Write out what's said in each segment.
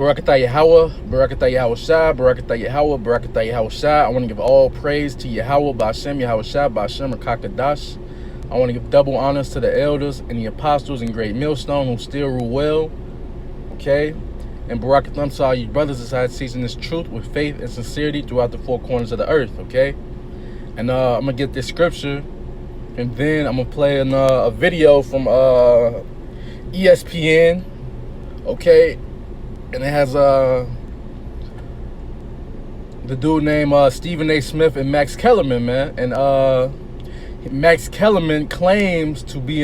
Barakatah Yahweh, Barakatah Yahweh Shai, Barakatah Yahweh, Barakatah Yahweh Shai. I want to give all praise to Yahweh, Ba'ashem, Yahweh Shai, Ba'ashem, Rakakadash. I want to give double honors to the elders and the apostles in Great Millstone who still rule well. Okay? And Barakatham to all you brothers inside teaching this truth with faith and sincerity throughout the four corners of the earth. Okay? And I'm going to get this scripture, and then I'm going to play a video from ESPN. Okay? And it has the dude named Stephen A. Smith and Max Kellerman, man. And Max Kellerman claims to be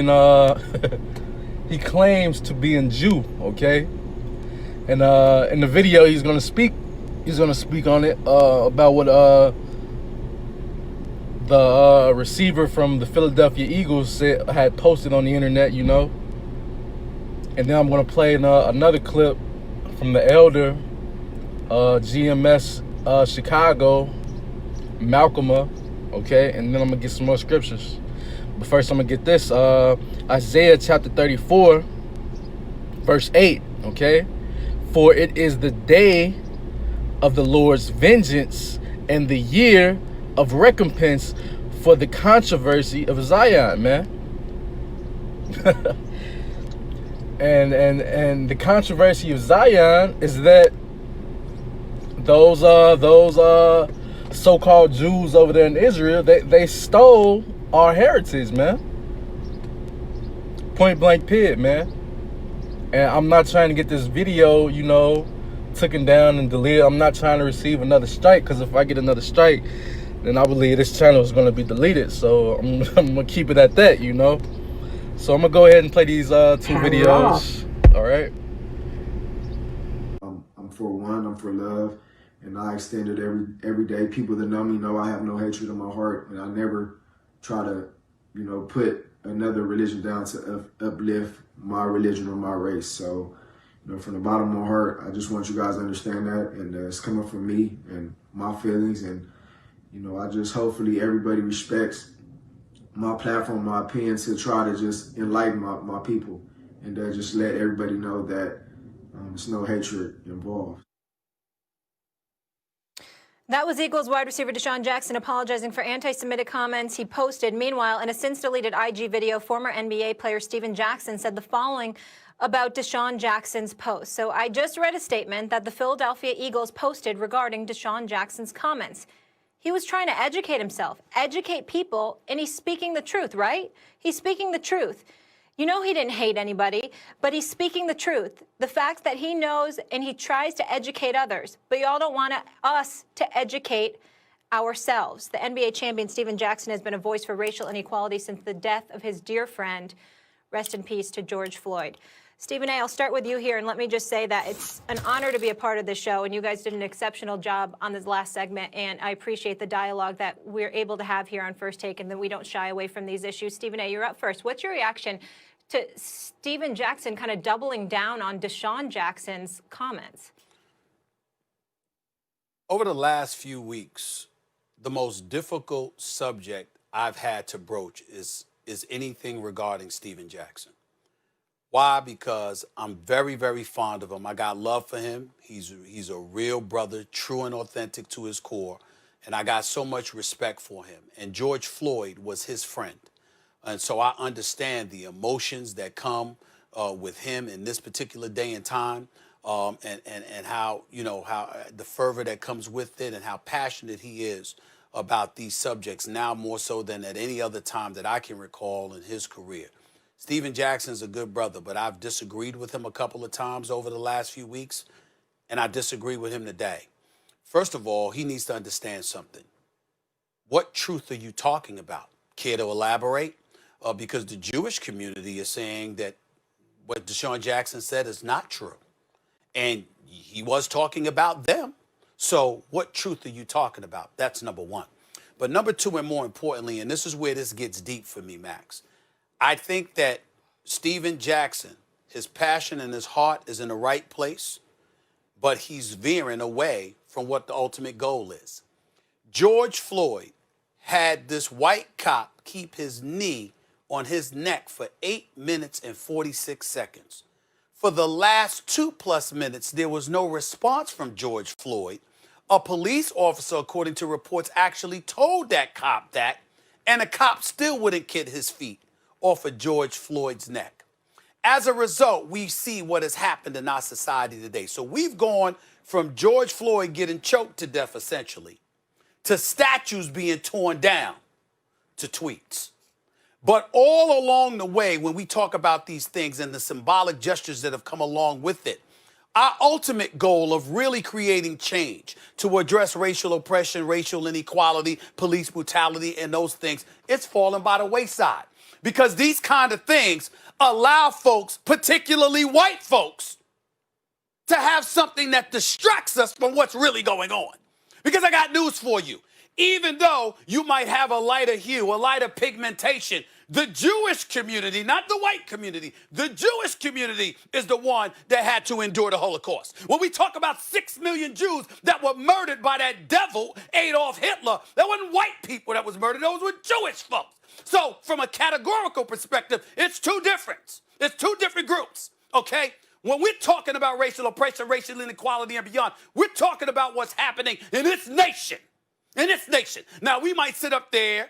he claims to be a Jew, okay? And in the video he's gonna speak on it about what the receiver from the Philadelphia Eagles had posted on the internet, you know. And then I'm gonna play another clip from the elder, GMS Chicago, Malcolm, okay? And then I'm gonna get some more scriptures. But first I'm gonna get this, Isaiah chapter 34, verse 8, okay? For it is the day of the Lord's vengeance and the year of recompense for the controversy of Zion, man. And the controversy of Zion is that those so-called Jews over there in Israel, they stole our heritage, man. Point blank period, man. And I'm not trying to get this video, you know, taken down and deleted. I'm not trying to receive another strike, because if I get another strike, then I believe this channel is going to be deleted. So I'm going to keep it at that, you know. So I'm gonna go ahead and play these two videos. All right. I'm for one. I'm for love, and I extend it every day. People that know me know I have no hatred in my heart, and I never try to, you know, put another religion down to uplift my religion or my race. So, you know, from the bottom of my heart, I just want you guys to understand that, and it's coming from me and my feelings, and you know, I just hopefully everybody respects my platform, my opinion, to try to just enlighten my people, and just let everybody know that there's no hatred involved. That was Eagles wide receiver DeSean Jackson apologizing for anti-Semitic comments he posted. Meanwhile, in a since-deleted IG video, former NBA player Stephen Jackson said the following about DeSean Jackson's post. So I just read a statement that the Philadelphia Eagles posted regarding DeSean Jackson's comments. He was trying to educate himself, educate people, and he's speaking the truth, right? He's speaking the truth. You know he didn't hate anybody, but he's speaking the truth. The fact that he knows and he tries to educate others, but y'all don't want us to educate ourselves. The NBA champion Stephen Jackson has been a voice for racial inequality since the death of his dear friend. Rest in peace to George Floyd. Stephen A., I'll start with you here, and let me just say that it's an honor to be a part of this show, and you guys did an exceptional job on this last segment, and I appreciate the dialogue that we're able to have here on First Take, and that we don't shy away from these issues. Stephen A., you're up first. What's your reaction to Stephen Jackson kind of doubling down on DeSean Jackson's comments? Over the last few weeks, the most difficult subject I've had to broach is anything regarding Stephen Jackson. Why? Because I'm very, very fond of him. I got love for him. He's a real brother, true and authentic to his core. And I got so much respect for him. And George Floyd was his friend. And so I understand the emotions that come with him in this particular day and time, and how, you know, how the fervor that comes with it and how passionate he is about these subjects, now more so than at any other time that I can recall in his career. Stephen Jackson's a good brother, but I've disagreed with him a couple of times over the last few weeks, and I disagree with him today. First of all, he needs to understand something. What truth are you talking about? Care to elaborate? Because the Jewish community is saying that what DeSean Jackson said is not true. And he was talking about them. So what truth are you talking about? That's number one. But number two, and more importantly, and this is where this gets deep for me, Max, I think that Stephen Jackson, his passion and his heart is in the right place, but he's veering away from what the ultimate goal is. George Floyd had this white cop keep his knee on his neck for 8 minutes and 46 seconds. For the last 2+ minutes, there was no response from George Floyd. A police officer, according to reports, actually told that cop that, and the cop still wouldn't get his feet off of George Floyd's neck. As a result, we see what has happened in our society today. So we've gone from George Floyd getting choked to death, essentially, to statues being torn down, to tweets. But all along the way, when we talk about these things and the symbolic gestures that have come along with it, our ultimate goal of really creating change to address racial oppression, racial inequality, police brutality, and those things, it's fallen by the wayside. Because these kind of things allow folks, particularly white folks, to have something that distracts us from what's really going on. Because I got news for you. Even though you might have a lighter hue, a lighter pigmentation, the Jewish community, not the white community, the Jewish community is the one that had to endure the Holocaust. When we talk about 6 million Jews that were murdered by that devil, Adolf Hitler, that wasn't white people that was murdered, those were Jewish folks. So from a categorical perspective, it's two different. It's two different groups, okay? When we're talking about racial oppression, racial inequality, and beyond, we're talking about what's happening in this nation. In this nation. Now, we might sit up there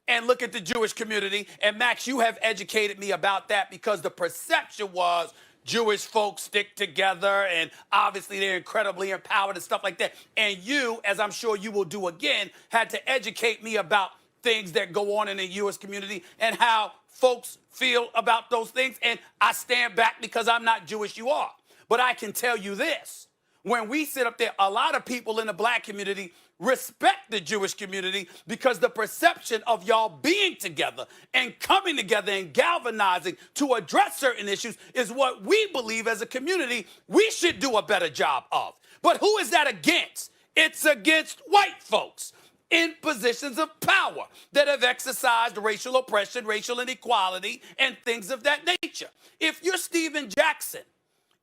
and look at the Jewish community, and Max, you have educated me about that because the perception was Jewish folks stick together, and obviously they're incredibly empowered and stuff like that. And you, as I'm sure you will do again, had to educate me about things that go on in the Jewish community and how folks feel about those things. And I stand back because I'm not Jewish, you are. But I can tell you this. When we sit up there, a lot of people in the black community respect the Jewish community because the perception of y'all being together and coming together and galvanizing to address certain issues is what we believe as a community we should do a better job of. But who is that against? It's against white folks in positions of power that have exercised racial oppression, racial inequality, and things of that nature. If you're Stephen Jackson,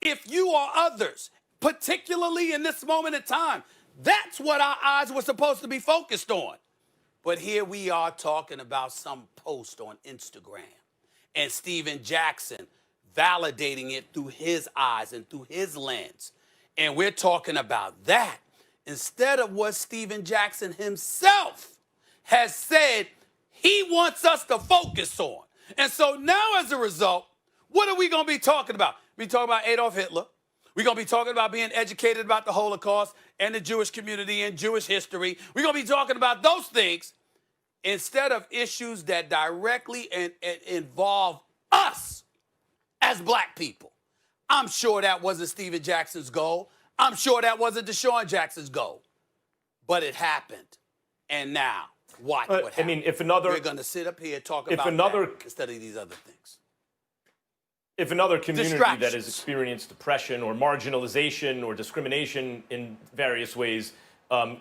if you are others, particularly in this moment in time, that's what our eyes were supposed to be focused on. But here we are talking about some post on Instagram and Stephen Jackson validating it through his eyes and through his lens. And we're talking about that instead of what Stephen Jackson himself has said he wants us to focus on. And so now as a result, what are we going to be talking about? We're talking about Adolf Hitler. We're going to be talking about being educated about the Holocaust and the Jewish community and Jewish history. We're going to be talking about those things instead of issues that directly involve us as black people. I'm sure that wasn't Stephen Jackson's goal. I'm sure that wasn't Deshaun Jackson's goal. But it happened. And now, watch what happened. I mean, if another... We're going to sit up here and talk about that instead of these other things. If another community that has experienced depression or marginalization or discrimination in various ways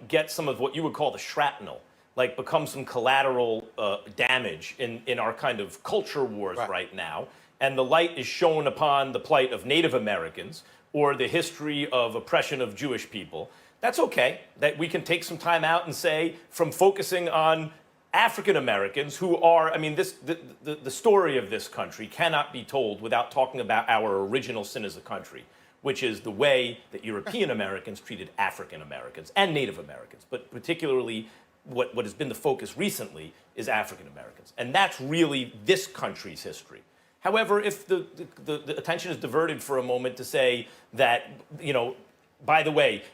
gets some of what you would call the shrapnel, like becomes some collateral damage in our kind of culture wars right now, and the light is shown upon the plight of Native Americans or the history of oppression of Jewish people, that's okay. That we can take some time out and say, from focusing on African Americans who are, I mean, the story of this country cannot be told without talking about our original sin as a country, which is the way that European Americans treated African Americans and Native Americans, but particularly what has been the focus recently is African Americans. And that's really this country's history. However, if the attention is diverted for a moment to say that, you know, by the way,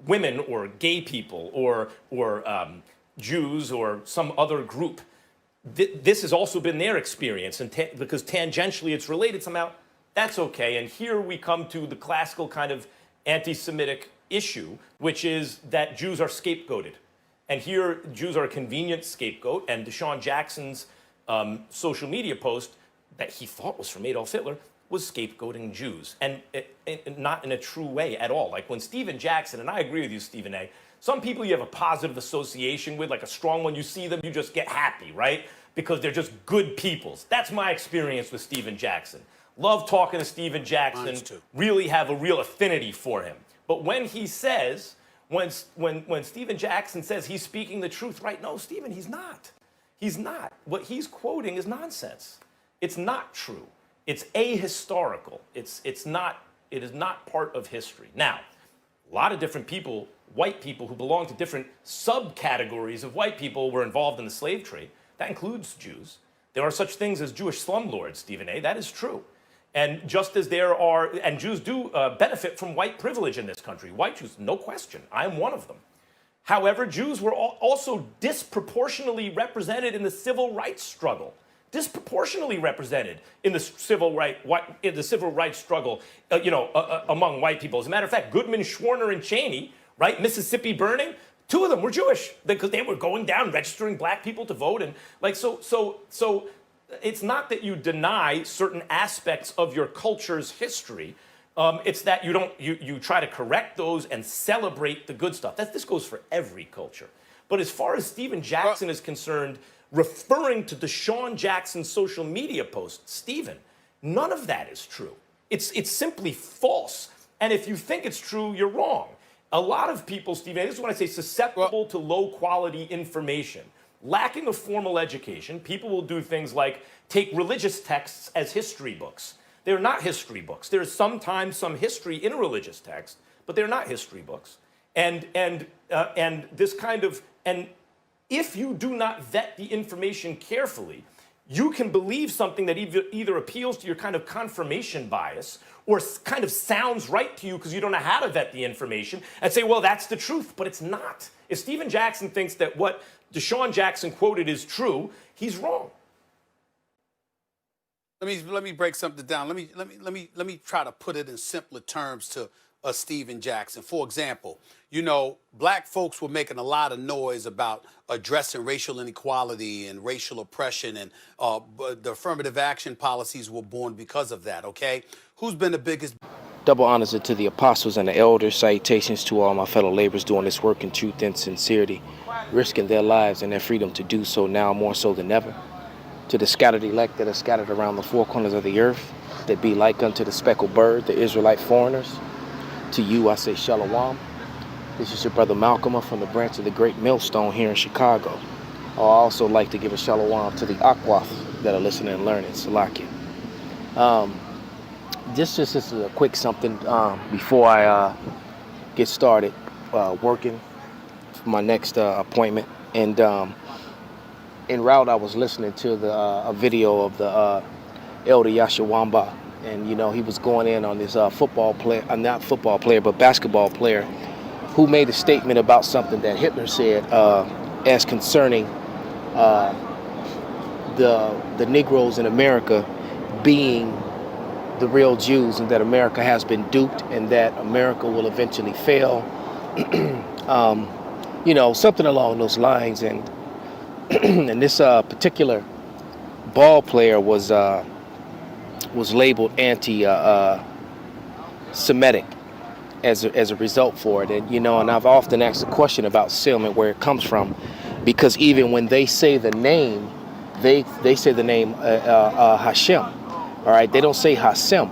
women or gay people or Jews or some other group, this has also been their experience, and because tangentially it's related somehow, that's okay. And here we come to the classical kind of anti-Semitic issue, which is that Jews are scapegoated. And here Jews are a convenient scapegoat, and Deshaun Jackson's social media post that he thought was from Adolf Hitler was scapegoating Jews, and not in a true way at all. Like when Stephen Jackson, and I agree with you, Stephen A., some people you have a positive association with, like a strong one, you see them, you just get happy, right? Because they're just good peoples. That's my experience with Stephen Jackson. Love talking to Stephen Jackson, really have a real affinity for him. But when he says, when Stephen Jackson says he's speaking the truth, right? No, Stephen, he's not. He's not. What he's quoting is nonsense. It's not true. It's ahistorical. It is not part of history. Now, a lot of different people, white people who belong to different subcategories of white people, were involved in the slave trade. That includes Jews. There are such things as Jewish slumlords, Stephen A. That is true. And just as there are, and Jews do benefit from white privilege in this country. White Jews, no question. I am one of them. However, Jews were also disproportionately represented in the civil rights struggle. Disproportionately represented in the civil rights struggle, among white people. As a matter of fact, Goodman, Schwerner, and Cheney, right, Mississippi burning, two of them were Jewish because they were going down registering black people to vote, and so it's not that you deny certain aspects of your culture's history. It's that you try to correct those and celebrate the good stuff. This goes for every culture. But as far as Stephen Jackson is concerned, referring to Deshaun Jackson's social media post, Stephen, none of that is true. It's simply false. And if you think it's true, you're wrong. A lot of people, Stephen, this is when I say susceptible to low quality information, lacking a formal education, people will do things like take religious texts as history books. They're not history books. There's sometimes some history in a religious text, but they're not history books. And this kind of, and if you do not vet the information carefully, you can believe something that either appeals to your kind of confirmation bias or kind of sounds right to you because you don't know how to vet the information and say, well, that's the truth, but it's not. If Stephen Jackson thinks that what Deshaun Jackson quoted is true, he's wrong. Let me break something down. Let me try to put it in simpler terms to Stephen Jackson. For example, black folks were making a lot of noise about addressing racial inequality and racial oppression, and the affirmative action policies were born because of that, okay? Who's been the biggest? Double honors to the apostles and the elders. Salutations to all my fellow laborers doing this work in truth and sincerity, risking their lives and their freedom to do so now more so than ever. To the scattered elect that are scattered around the four corners of the earth, that be like unto the speckled bird, the Israelite foreigners. To you I say shalom. This is your brother Malcolm from the branch of the Great Millstone here in Chicago. I also like to give a shalom to the Akwaf that are listening and learning. Salakia. This is a quick something before I get started working for my next appointment. And en route, I was listening to a video of the Elder Yashawamba. And, he was going in on this football player, not football player, but basketball player, who made a statement about something that Hitler said as concerning the Negroes in America being the real Jews, and that America has been duped and that America will eventually fail. Something along those lines. And and this particular ball player was labeled anti-Semitic as a result for it. And and I've often asked the question about Sim and where it comes from, because even when they say the name, they say the name Hashem. All right, they don't say Hasem.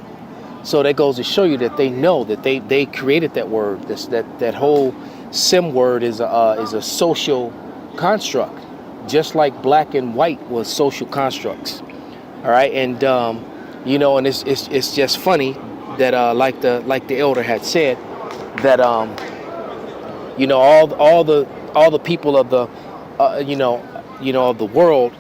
So that goes to show you that they know that they created that word. That whole Sim word is a social construct, just like black and white was social constructs. All right, and and it's just funny that like the elder had said that all the people of the of the world,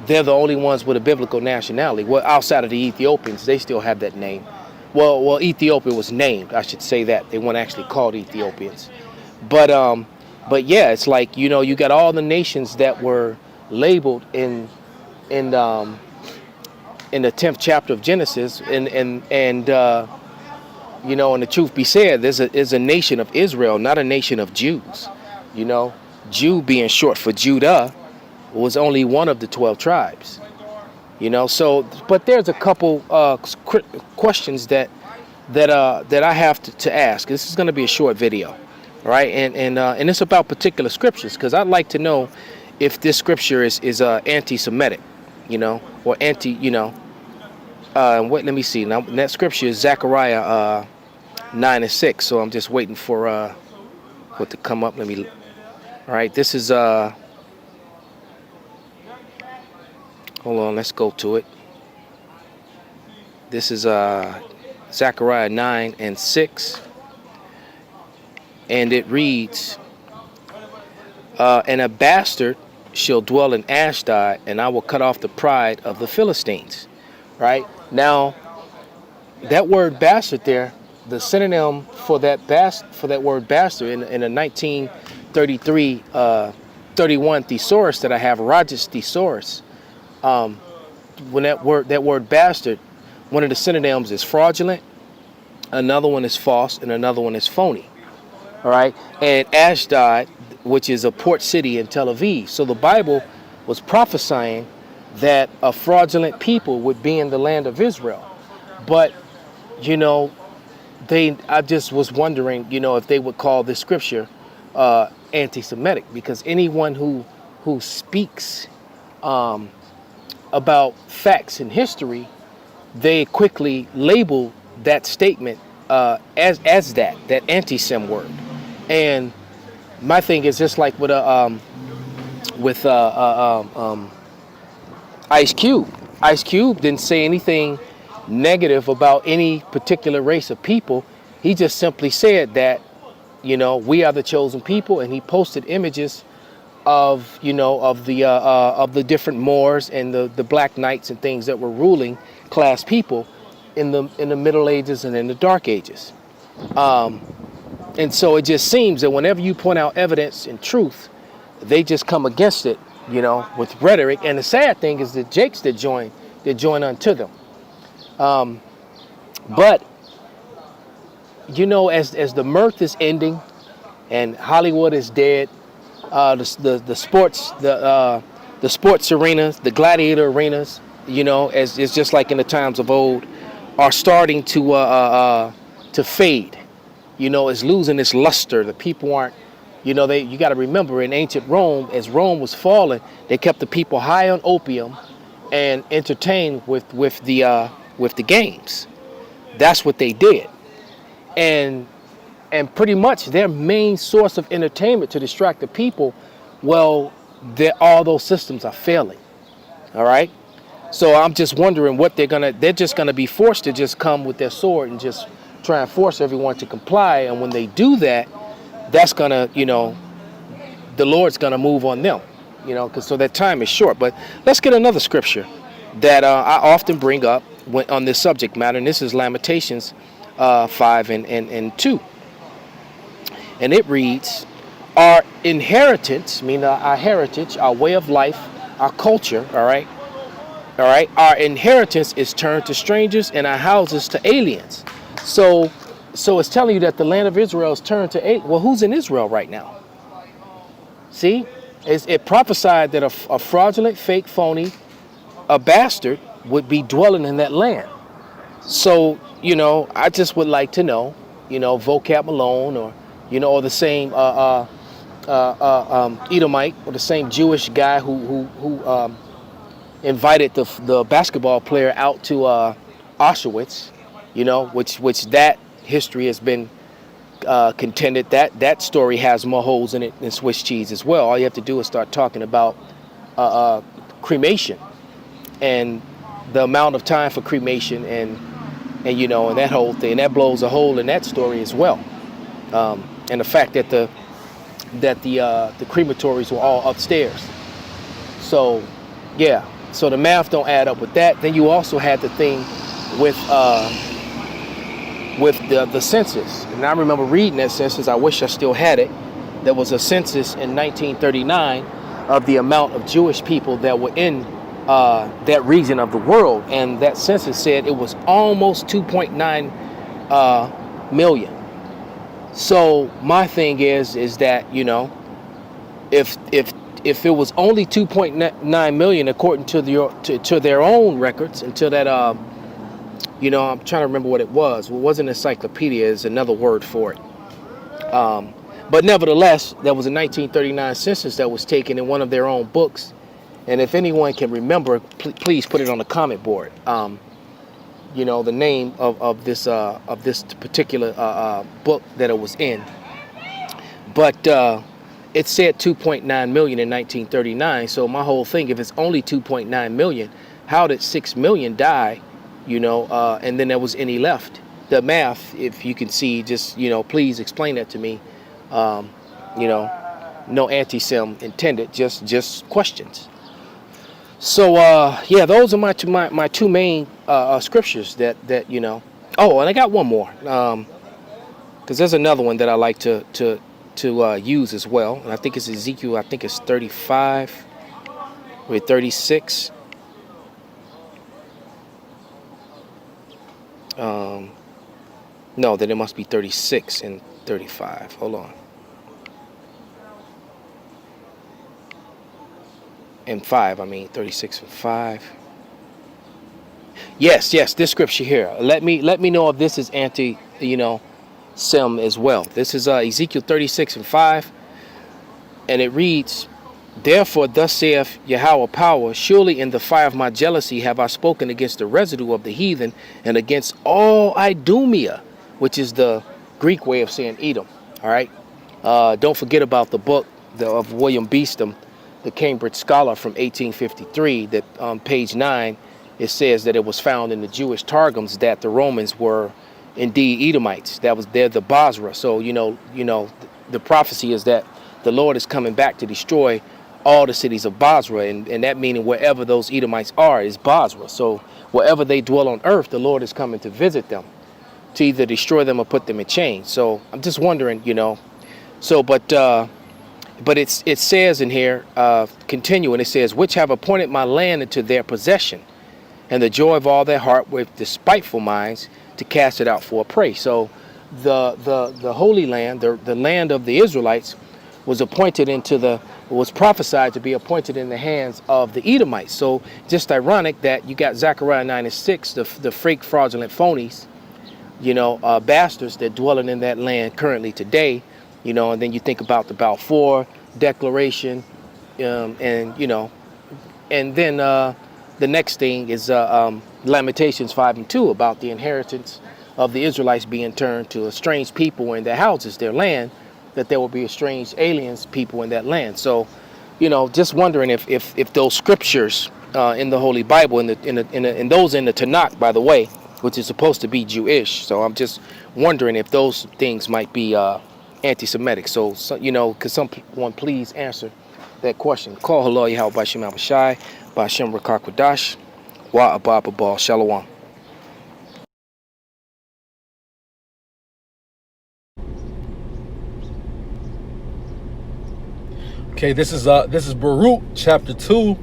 they're the only ones with a biblical nationality. Well, outside of the Ethiopians, they still have that name. Well, Ethiopia was named. I should say that they weren't actually called Ethiopians. But yeah, it's like you got all the nations that were labeled in the 10th chapter of Genesis, and the truth be said, there's a nation of Israel, not a nation of Jews. Jew being short for Judah was only one of the 12 tribes. So but there's a couple questions that I have to ask. This is going to be a short video, right? And it's about particular scriptures, because I'd like to know if this scripture is anti-Semitic, or anti, let me see. Now that scripture is Zechariah 9:6. So I'm just waiting for it to come up. All right, this is hold on, let's go to it. This is Zechariah 9:6. And it reads, and a bastard shall dwell in Ashdod, and I will cut off the pride of the Philistines. Right? Now, that word bastard there, the synonym for that word bastard in a 1933 31 thesaurus that I have, Rogers thesaurus, when that word bastard, one of the synonyms is fraudulent, another one is false, and another one is phony. All right, and Ashdod, which is a port city in Tel Aviv. So the Bible was prophesying that a fraudulent people would be in the land of Israel. But, you know, I just was wondering, you know, if they would call this scripture anti-Semitic, because anyone who speaks about facts in history, they quickly label that statement as that anti-Sem word. And my thing is just like with Ice Cube. Ice Cube didn't say anything negative about any particular race of people. He just simply said that, you know, we are the chosen people, and he posted images of, you know, of the different Moors and the Black Knights and things that were ruling class people in the Middle Ages and in the Dark Ages. And so it just seems that whenever you point out evidence and truth, they just come against it, you know, with rhetoric. And the sad thing is the jakes that join unto them. But, you know, as the mirth is ending and Hollywood is dead, the sports arenas, the gladiator arenas, you know, as it's just like in the times of old, are starting to fade. You know, it's losing its luster. The people aren't, you know, you got to remember in ancient Rome, as Rome was falling, they kept the people high on opium and entertained with the games. That's what they did. And pretty much their main source of entertainment to distract the people, well, all those systems are failing. All right? So I'm just wondering what they're just gonna be forced to just come with their sword and just try and force everyone to comply. And when they do that, that's gonna, you know, the Lord's gonna move on them, you know, because so that time is short. But let's get another scripture that I often bring up on this subject matter, and this is Lamentations 5 and 2. And it reads, our inheritance, meaning our heritage, our way of life, our culture, all right, our inheritance is turned to strangers and our houses to aliens. So it's telling you that the land of Israel is turned to aliens. Well, who's in Israel right now? See, it prophesied that a fraudulent, fake, phony, a bastard would be dwelling in that land. So, you know, I just would like to know, you know, Vocab Malone, or, you know, or the same Edomite, or the same Jewish guy who invited the basketball player out to Auschwitz, you know, which that history has been contended that story has more holes in it than Swiss cheese as well. All you have to do is start talking about cremation and the amount of time for cremation and you know, and that whole thing, that blows a hole in that story as well. And the fact that the crematories were all upstairs. So yeah, so the math don't add up with that. Then you also had the thing with the census. And I remember reading that census. I wish I still had it. There was a census in 1939 of the amount of Jewish people that were in that region of the world, and that census said it was almost 2.9 million. So my thing is that, you know, if it was only 2.9 million according to their own records, until that you know, I'm trying to remember what it was. Well, it wasn't encyclopedia, is another word for it. But nevertheless, there was a 1939 census that was taken in one of their own books. And if anyone can remember, please put it on the comment board. You know, the name of this particular book that it was in. But it said 2.9 million in 1939. So my whole thing, if it's only 2.9 million, how did 6 million die you know, and then there was any left. The math, if you can see, just, you know, please explain that to me. You know, no anti-sim intended, just questions. So yeah, those are my two main scriptures that you know. Oh, and I got one more, because there's another one that I like to use as well, and I think it's Ezekiel. I think it's 35 or 36. No, then it must be 36 and 35. Hold on. And 5, I mean 36 and 5. Yes, this scripture here. Let me know if this is anti, you know, sim as well. This is Ezekiel 36 and 5, and it reads, "Therefore thus saith Yahweh power, surely in the fire of my jealousy have I spoken against the residue of the heathen and against all Idumea," which is the Greek way of saying Edom. All right. Don't forget about the book of William Beeston, the Cambridge scholar from 1853, that on page 9, it says that it was found in the Jewish Targums that the Romans were indeed Edomites. They're the Basra. So, you know, the prophecy is that the Lord is coming back to destroy all the cities of Basra, and that meaning wherever those Edomites are is Basra. So wherever they dwell on earth, the Lord is coming to visit them, to either destroy them or put them in chains. So I'm just wondering, you know, so, but it says in here, continuing, it says, "Which have appointed my land into their possession, and the joy of all their heart with despiteful minds to cast it out for a prey." So the Holy Land, the land of the Israelites, was prophesied to be appointed in the hands of the Edomites. So just ironic that you got Zechariah 9 and 6, the fake fraudulent phonies, you know, bastards that dwelling in that land currently today, you know, and then you think about the Balfour Declaration, and, you know, and then the next thing is Lamentations 5 and 2 about the inheritance of the Israelites being turned to a strange people in their houses, their land, that there will be a strange aliens people in that land. So, you know, just wondering if those scriptures in the Holy Bible, in those in the Tanakh, by the way, which is supposed to be Jewish. So I'm just wondering if those things might be anti-Semitic. So you know, could someone please answer that question? Call Hello Yahweh Bashim Abashai, Bashim Rakakwadash, Wa Abba Bal Shalom. Okay, this is Baruch chapter 2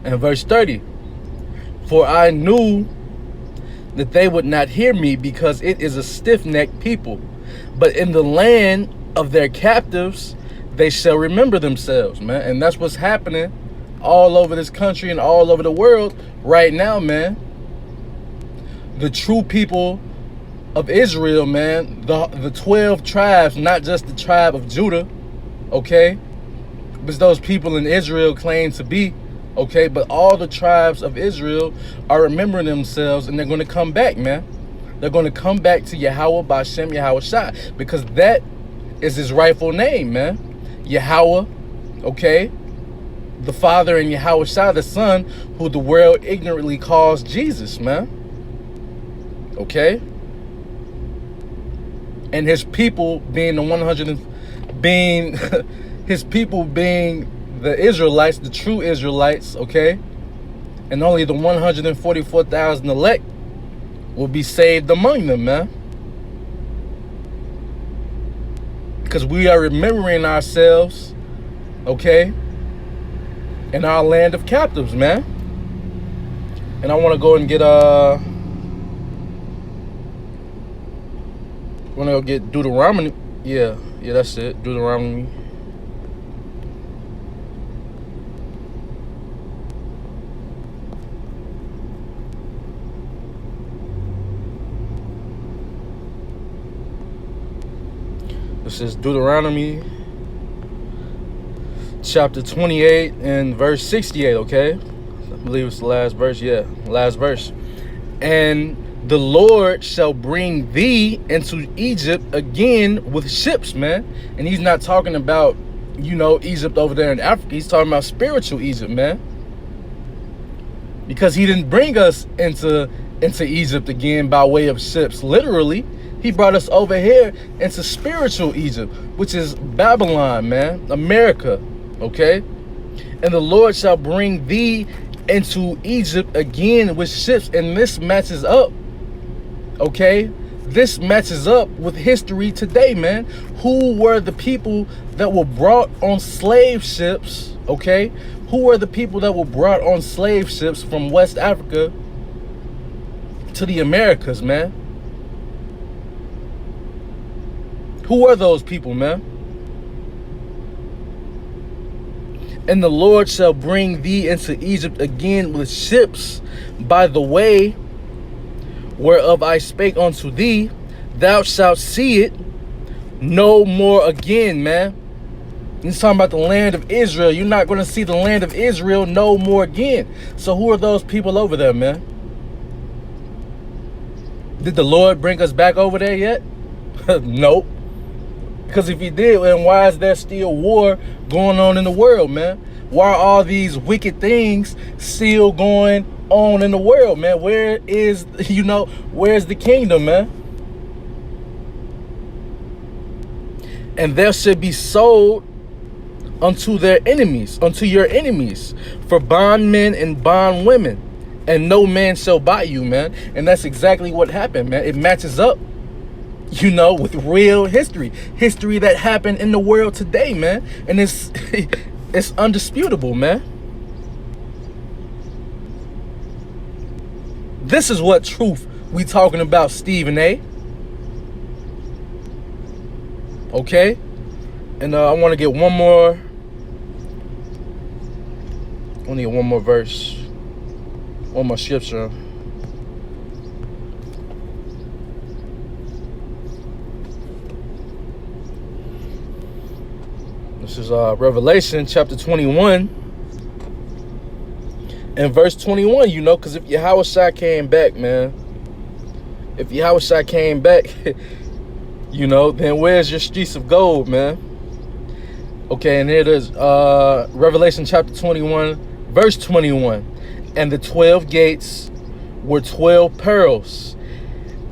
and verse 30. "For I knew that they would not hear me, because it is a stiff-necked people. But in the land of their captives, they shall remember themselves," man. And that's what's happening all over this country and all over the world right now, man. The true people of Israel, man, the 12 tribes, not just the tribe of Judah, okay? But those people in Israel claim to be, okay? But all the tribes of Israel are remembering themselves, and they're going to come back, man. They're going to come back to Yahweh B'Shem Yahweh Shai, because that is his rightful name, man. Yahweh, okay? The Father, and Yahweh Shai, the Son, who the world ignorantly calls Jesus, man. Okay? And his people being his people being the Israelites, the true Israelites, okay? And only the 144,000 elect will be saved among them, man. Because we are remembering ourselves, okay, in our land of captives, man. And I want to go and get Deuteronomy. Yeah, that's it. Deuteronomy. This is Deuteronomy chapter 28 and verse 68, okay? I believe it's the last verse. Yeah, last verse. "And the Lord shall bring thee into Egypt again with ships," man. And he's not talking about, you know, Egypt over there in Africa. He's talking about spiritual Egypt, man. Because he didn't bring us into into Egypt again by way of ships. Literally, he brought us over here into spiritual Egypt, which is Babylon, man, America, okay? And the Lord shall bring thee into Egypt again with ships. And this matches up, okay? This matches up with history today, man. Who were the people that were brought on slave ships, okay? Who were the people that were brought on slave ships from West Africa to the Americas, man? Who were those people, man? And the Lord shall bring thee into Egypt again with ships by the way whereof I spake unto thee. Thou shalt see it no more again, man. He's talking about the land of Israel. You're not going to see the land of Israel no more again. So who are those people over there, man? Did the Lord bring us back over there yet? Nope. Because if he did, then why is there still war going on in the world, man? Why are all these wicked things still going on in the world, man? Where is, where's the kingdom, man? And there should be sold unto their enemies, unto your enemies, for bondmen and bondwomen, and no man shall buy you, man. And that's exactly what happened, man. It matches up, with real history that happened in the world today, man. And it's it's undisputable, man. This is what truth we talking about, Stephen A. Okay? And I want to get one more verse, one more scripture. This is Revelation chapter 21 and verse 21, because if Yahushua came back, man, if Yahushua came back, then where's your streets of gold, man? Okay, and here it is, Revelation chapter 21, verse 21. And the 12 gates were 12 pearls.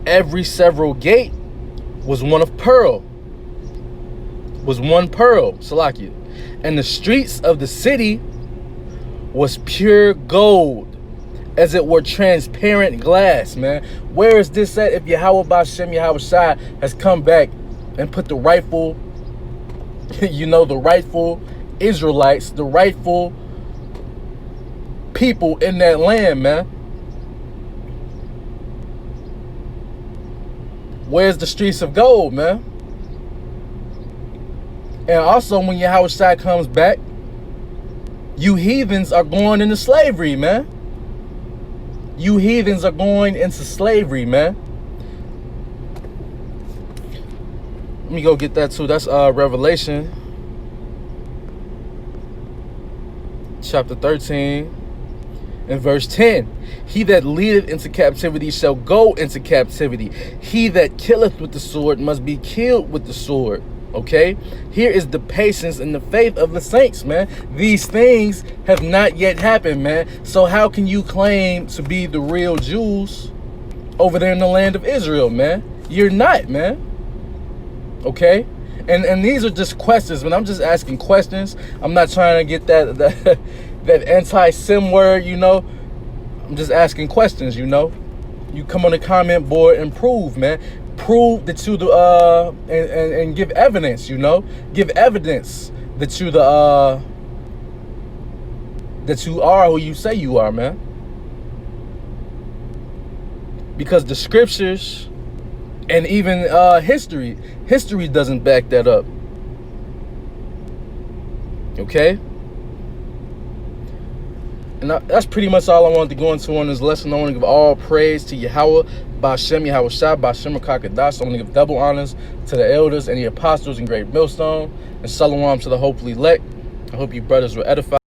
Every several gate was one pearl, Salakia. And the streets of the city was pure gold, as it were transparent glass, man. Where is this at if Yahweh B'Shem Yahushua has come back and put the rightful, the rightful Israelites, the rightful people in that land, man? Where's the streets of gold, man? And also, when Yahushua comes back, you heathens are going into slavery, man. You heathens are going into slavery, man. Let me go get that too. That's Revelation chapter 13 and verse 10. He that leadeth into captivity shall go into captivity. He that killeth with the sword must be killed with the sword. Okay, here is the patience and the faith of the saints, man. These things have not yet happened, man. So how can you claim to be the real Jews over there in the land of Israel, man? You're not, man. Okay, and these are just questions, man. I'm just asking questions. I'm not trying to get that anti-sim word, I'm just asking questions, You come on the comment board and prove, man. Prove that you and give evidence, give evidence that you that you are who you say you are, man. Because the scriptures and even history doesn't back that up. Okay? And that's pretty much all I wanted to go into on this lesson. I want to give all praise to Yahweh, B'Shem Yahushua, B'Shem Kakadash. I want to give double honors to the elders and the apostles in Great Millstone. And Shalom to the hopefully elect. I hope you brothers were edified.